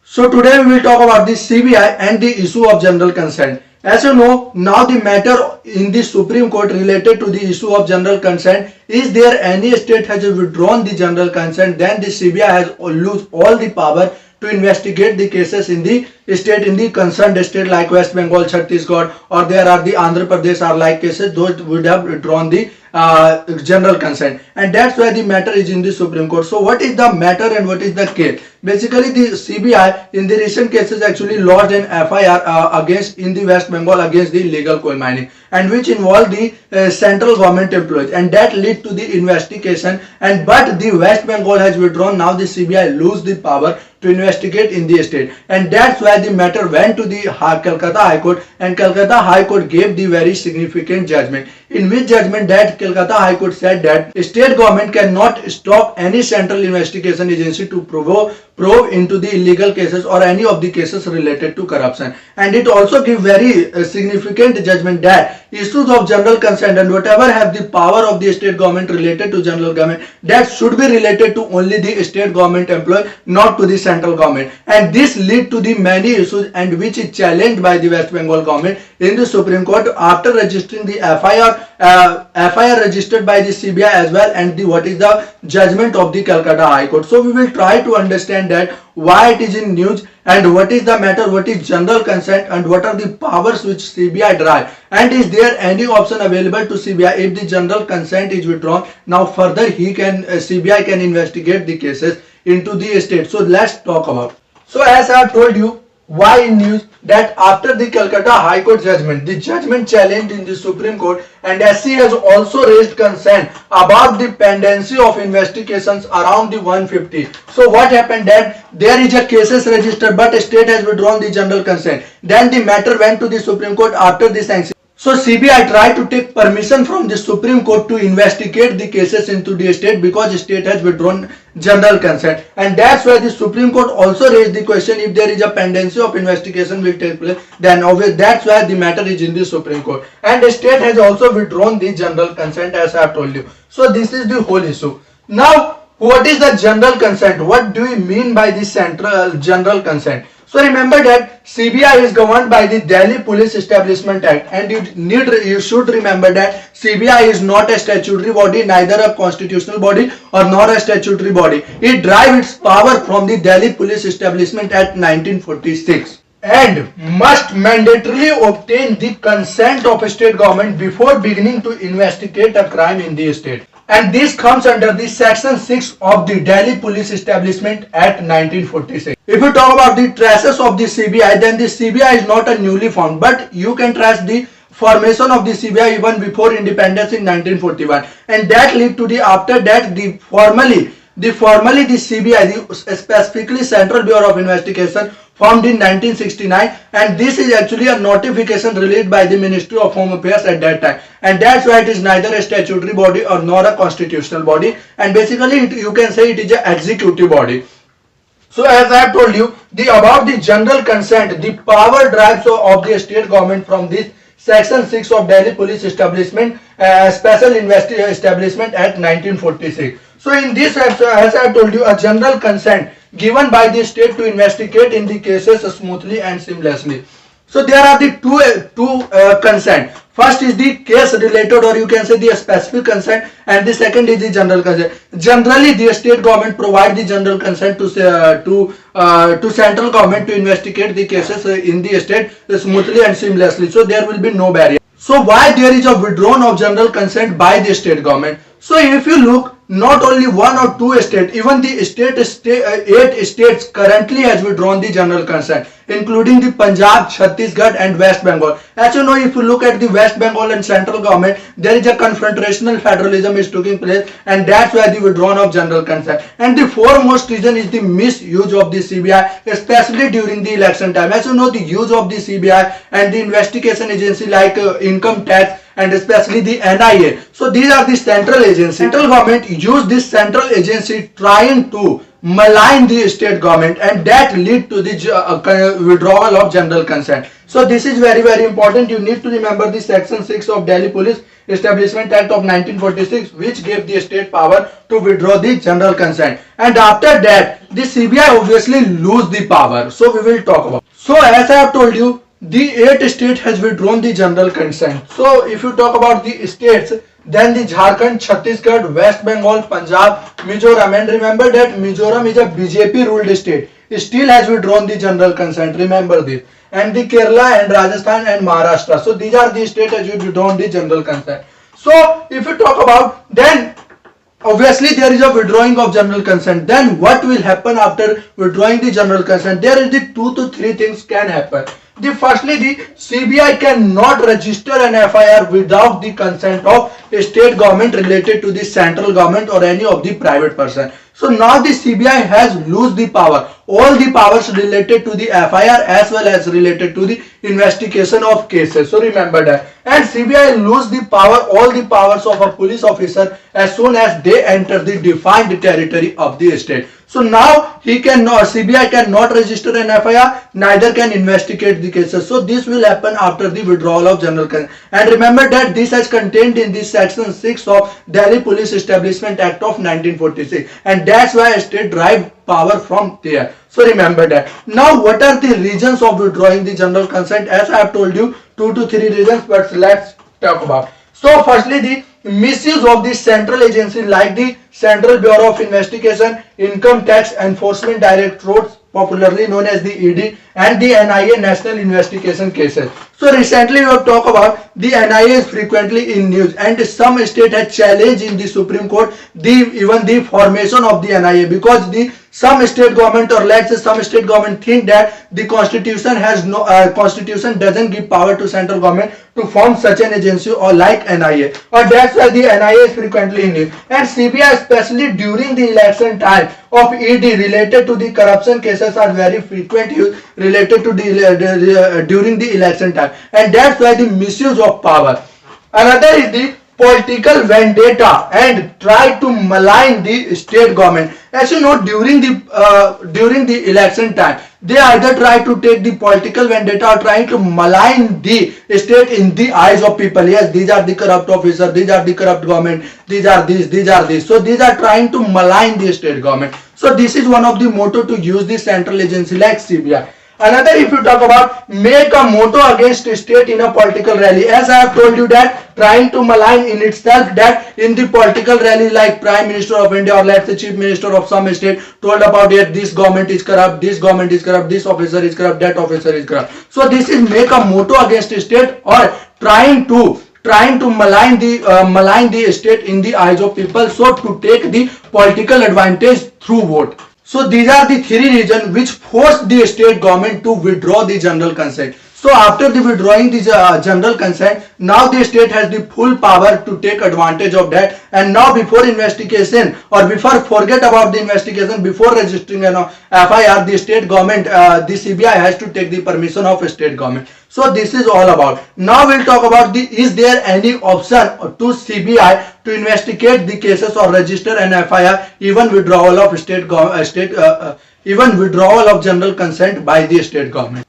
So today we will talk about the CBI and the issue of general consent. As you know, now the matter in the Supreme Court related to the issue of general consent, is there any state has withdrawn the general consent, then the CBI has lose all the power to investigate the cases in the state, in the concerned state like West Bengal, Chhattisgarh, or there are the Andhra Pradesh are like cases, those would have withdrawn the general consent, and that's why the matter is in the Supreme Court. So what is the matter and what is the case? Basically, the CBI in the recent cases actually lodged an FIR against in the West Bengal against the illegal coal mining, and which involved the central government employees, and that led to the investigation. And but the West Bengal has withdrawn. Now the CBI lose the power to investigate in the state, and that's why the matter went to the Calcutta High Court, and Calcutta High Court gave the very significant judgment, in which judgment that Calcutta High Court said that state government cannot stop any central investigation agency to probe into the illegal cases or any of the cases related to corruption. And it also give very significant judgment that issues of general consent and whatever have the power of the state government related to general government, that should be related to only the state government employee, not to the central government. And this lead to the many issues, and which is challenged by the West Bengal government in the Supreme Court after registering the FIR registered by the CBI as well, and what is the judgment of the Calcutta High Court. So we will try to understand that why it is in news, and what is the matter, what is general consent, and what are the powers which CBI derive, and is there any option available to CBI if the general consent is withdrawn. Now further CBI can investigate the cases into the state. So let's talk about. So as I have told you, why in news, that after the Calcutta High Court judgment, the judgment challenged in the Supreme Court, and SC has also raised concern about the pendency of investigations around the 150. So what happened that there is a cases registered but state has withdrawn the general consent. Then the matter went to the Supreme Court after the sanction. So CBI tried to take permission from the Supreme Court to investigate the cases into the state because the state has withdrawn general consent, and that's why the Supreme Court also raised the question if there is a pendency of investigation will take place, then obviously that's why the matter is in the Supreme Court, and the state has also withdrawn the general consent as I have told you. So this is the whole issue. Now what is the general consent? What do we mean by the central general consent? So remember that CBI is governed by the Delhi Police Establishment Act, and you should remember that CBI is not a statutory body, neither a constitutional body or nor a statutory body. It derives its power from the Delhi Police Establishment Act 1946, and must mandatorily obtain the consent of a state government before beginning to investigate a crime in the state. And this comes under the section 6 of the Delhi Police Establishment Act 1946. If you talk about the traces of the CBI, then the CBI is not a newly formed, but you can trace the formation of the CBI even before independence in 1941, and that led to the after that the formally the CBI, the specifically Central Bureau of Investigation, formed in 1969, and this is actually a notification released by the Ministry of Home Affairs at that time, and that's why it is neither a statutory body or nor a constitutional body, and basically you can say it is an executive body. So as I have told you, about the general consent, the power drives of the state government from this section 6 of Delhi Police Establishment Special Establishment Act 1946. So in this, as I have told you, a general consent given by the state to investigate in the cases smoothly and seamlessly. So there are the two consent. First is the case related, or you can say the specific consent, and the second is the general consent. Generally, the state government provide the general consent to central government to investigate the cases in the state smoothly and seamlessly. So there will be no barrier. So why there is a withdrawal of general consent by the state government? So if you look, not only one or two states, even the 8 states currently has withdrawn the general consent, including the Punjab, Chhattisgarh and West Bengal. As you know, if you look at the West Bengal and central government, there is a confrontational federalism is taking place, and that's why the withdrawal of general consent. And the foremost reason is the misuse of the CBI, especially during the election time. As you know, the use of the CBI and the investigation agency like income tax and especially the NIA. So these are the central agencies. Central government use this central agency trying to malign the state government, and that lead to the withdrawal of general consent. So this is very important. You need to remember the section 6 of Delhi Police Establishment Act of 1946, which gave the state power to withdraw the general consent. And after that, the CBI obviously lose the power. So we will talk about. So as I have told you, the 8 state has withdrawn the general consent. So if you talk about the states, then the Jharkhand, Chhattisgarh, West Bengal, Punjab, Mizoram, and remember that Mizoram is a BJP ruled state. It still has withdrawn the general consent. Remember this. And the Kerala and Rajasthan and Maharashtra. So these are the states that have withdrawn the general consent. So if you talk about, then obviously there is a withdrawing of general consent. Then what will happen after withdrawing the general consent? There is the 2 to 3 things can happen. Firstly, the CBI cannot register an FIR without the consent of a state government related to the central government or any of the private person. So now the CBI has lose the power, all the powers related to the FIR as well as related to the investigation of cases. So remember that. And CBI lose the power, all the powers of a police officer as soon as they enter the defined territory of the state. So now CBI cannot register an FIR, neither can investigate the cases. So this will happen after the withdrawal of general consent. And remember that this is contained in the section 6 of Delhi Police Establishment Act of 1946. And that's why state derive power from there. So remember that. Now what are the reasons of withdrawing the general consent? As I have told you, 2 to 3 reasons, but let's talk about. So firstly, the misuse of the central agency like the Central Bureau of Investigation, Income Tax Enforcement Directorate, popularly known as the ED, and the NIA, National Investigation Cases. So recently we have talked about the NIA is frequently in news, and some state had challenged in the Supreme Court even the formation of the NIA, because some state government, or let's say some state government, think that the constitution has no constitution doesn't give power to central government to form such an agency or like NIA, or that's why the NIA is frequently in news. And CBI, especially during the election time of ED related to the corruption cases, are very frequent use related to the during the election time, and that's why the misuse of power. Another is the political vendetta and try to malign the state government. As you know, during the election time, they either try to take the political vendetta or trying to malign the state in the eyes of people. Yes, these are the corrupt officers, these are the corrupt government, these are this. So these are trying to malign the state government. So this is one of the motto to use the central agency like CBI. Another, if you talk about, make a motto against state in a political rally. As I have told you that trying to malign in itself, that in the political rally like Prime Minister of India or let's say Chief Minister of some state told about it, this government is corrupt, this government is corrupt, this officer is corrupt, that officer is corrupt. So this is make a motto against state, or trying to malign the state in the eyes of people, so to take the political advantage through vote. So these are the 3 reasons which forced the state government to withdraw the general consent. So after the withdrawing the general consent, now the state has the full power to take advantage of that. And now before investigation, or before forget about the investigation, before registering an FIR, the state government, the CBI has to take the permission of a state government. So this is all about. Now we'll talk about is there any option to CBI to investigate the cases or register an FIR, even withdrawal of even withdrawal of general consent by the state government.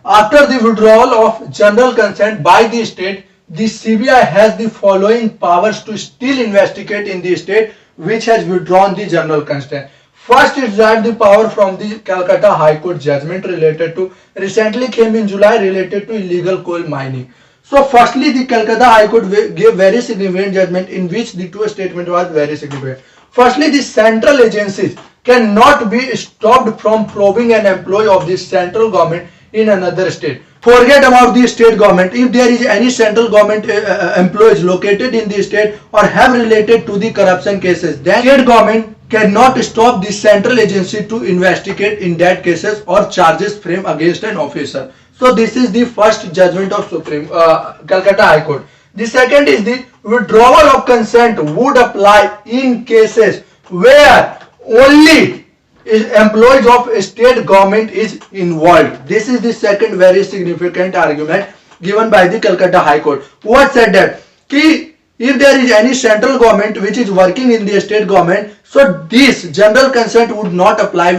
After the withdrawal of general consent by the state, the CBI has the following powers to still investigate in the state which has withdrawn the general consent. First is that the power from the Calcutta High Court judgment related to, recently came in July, related to illegal coal mining. So firstly, the Calcutta High Court gave very significant judgment in which the 2 statement was very significant. Firstly, the central agencies cannot be stopped from probing an employee of the central government in another state. Forget about the state government. If there is any central government employees located in the state or have related to the corruption cases, then state government cannot stop the central agency to investigate in that cases or charges framed against an officer. So this is the first judgment of Calcutta High Court. The second is the withdrawal of consent would apply in cases where only employees of state government is involved. This is the second very significant argument given by the Calcutta High Court. What said that? if there is any central government which is working in the state government, so this general consent would not apply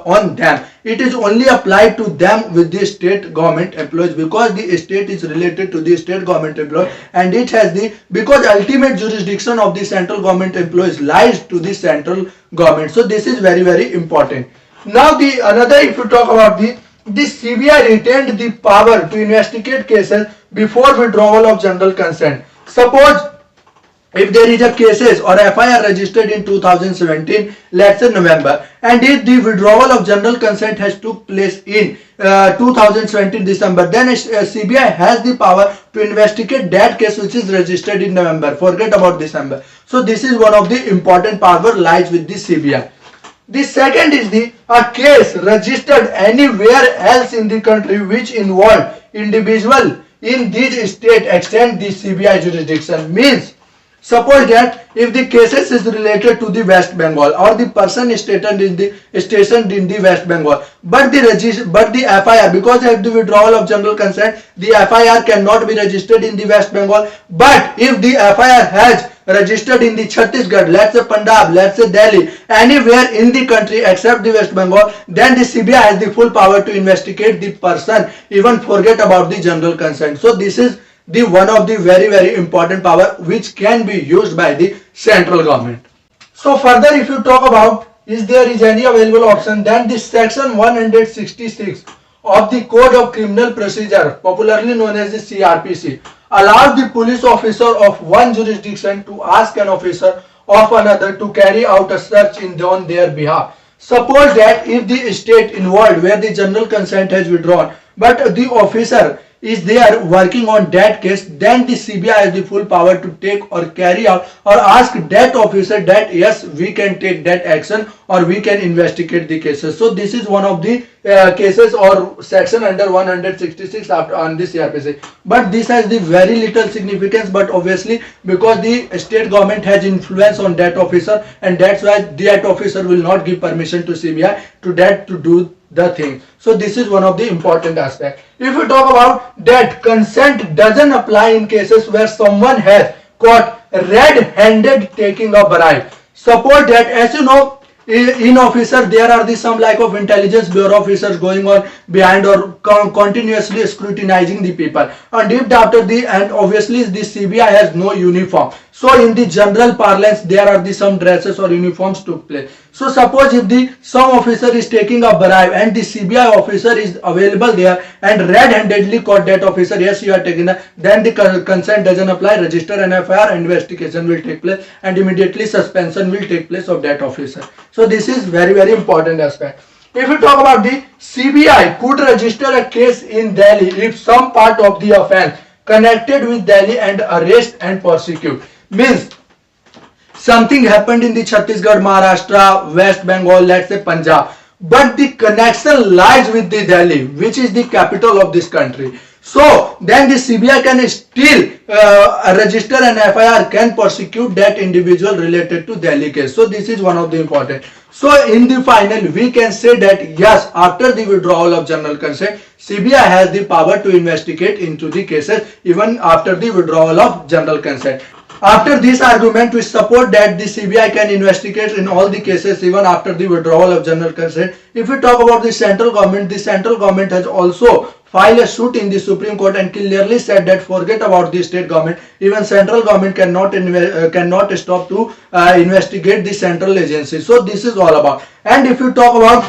on them. It is only applied to them with the state government employees, because the state is related to the state government employee, and it has the, because ultimate jurisdiction of the central government employees lies to the central government. So this is very important. Now the another, if you talk about the CBI retained the power to investigate cases before withdrawal of general consent. Suppose if there is a cases or FIR registered in 2017, let's say November, and if the withdrawal of general consent has took place in 2017 December, then CBI has the power to investigate that case which is registered in November. Forget about December. So this is one of the important power lies with the CBI. The second is a case registered anywhere else in the country which involved individual in this state extend the CBI jurisdiction. Means, suppose that if the cases is related to the West Bengal, or the person is stationed in the West Bengal, but the FIR, because of the withdrawal of general consent, the FIR cannot be registered in the West Bengal. But if the FIR has registered in the Chhattisgarh, let's say Punjab, let's say Delhi, anywhere in the country except the West Bengal, then the CBI has the full power to investigate the person, even forget about the general consent. So this is the one of the very important power which can be used by the central government. So further, if you talk about is there is any available option, then the section 166 of the Code of Criminal Procedure, popularly known as the CRPC, allows the police officer of one jurisdiction to ask an officer of another to carry out a search on their behalf. Suppose that if the state involved where the general consent has withdrawn, but the officer is there working on that case, then the CBI has the full power to take or carry out or ask that officer that yes, we can take that action or we can investigate the cases. So this is one of the cases or section under 166 on this CRPC. But this has the very little significance, but obviously because the state government has influence on that officer, and that's why that officer will not give permission to CBI to do the thing. So this is one of the important aspects. If we talk about that consent doesn't apply in cases where someone has caught red-handed taking a bribe. Suppose that, as you know, in officer there are some like of intelligence bureau officers going on behind or continuously scrutinizing the people, and if after and obviously the CBI has no uniform, so in the general parlance there are some dresses or uniforms took place. So suppose if some officer is taking a bribe and the CBI officer is available there and red-handedly caught that officer, yes you are taking that, then the consent doesn't apply, register an FIR, investigation will take place and immediately suspension will take place of that officer. So this is very important aspect. If we talk about the CBI could register a case in Delhi if some part of the offense connected with Delhi and arrest and prosecute. Means something happened in the Chhattisgarh, Maharashtra, West Bengal, let's say Punjab, but the connection lies with the Delhi, which is the capital of this country. So then the CBI can still register an FIR, can prosecute that individual related to Delhi case. So this is one of the important. So in the final, we can say that yes, after the withdrawal of general consent, CBI has the power to investigate into the cases even after the withdrawal of general consent. After this argument, we support that the CBI can investigate in all the cases even after the withdrawal of general consent. If we talk about the central government has also filed a suit in the Supreme Court and clearly said that forget about the state government, even central government cannot stop to investigate the central agency. So this is all about. And if you talk about,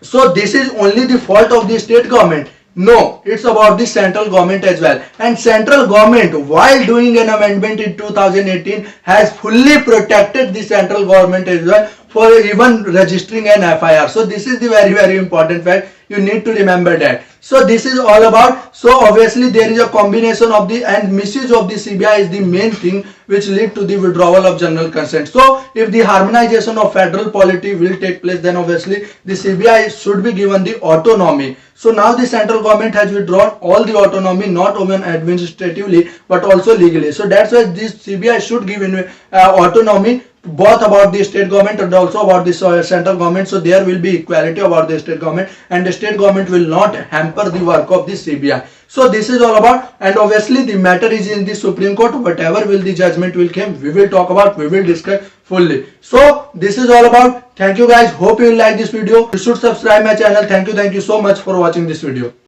so this is only the fault of the state government. No, it's about the central government as well. And central government, while doing an amendment in 2018, has fully protected the central government as well for even registering an FIR. So this is the very important fact. You need to remember that. So this is all about. So obviously there is a combination of the and misuse of the CBI is the main thing which lead to the withdrawal of general consent. So if the harmonization of federal polity will take place, then obviously the CBI should be given the autonomy. So now the central government has withdrawn all the autonomy, not only administratively but also legally. So that's why this CBI should give autonomy both about the state government and also about the central government. So there will be equality about the state government, and the state government will not hamper the work of the CBI. So this is all about, and obviously the matter is in the Supreme Court. Whatever will the judgment will come, we will talk about, we will discuss fully. So this is all about. Thank you guys. Hope you like this video. You should subscribe my channel. Thank you so much for watching this video.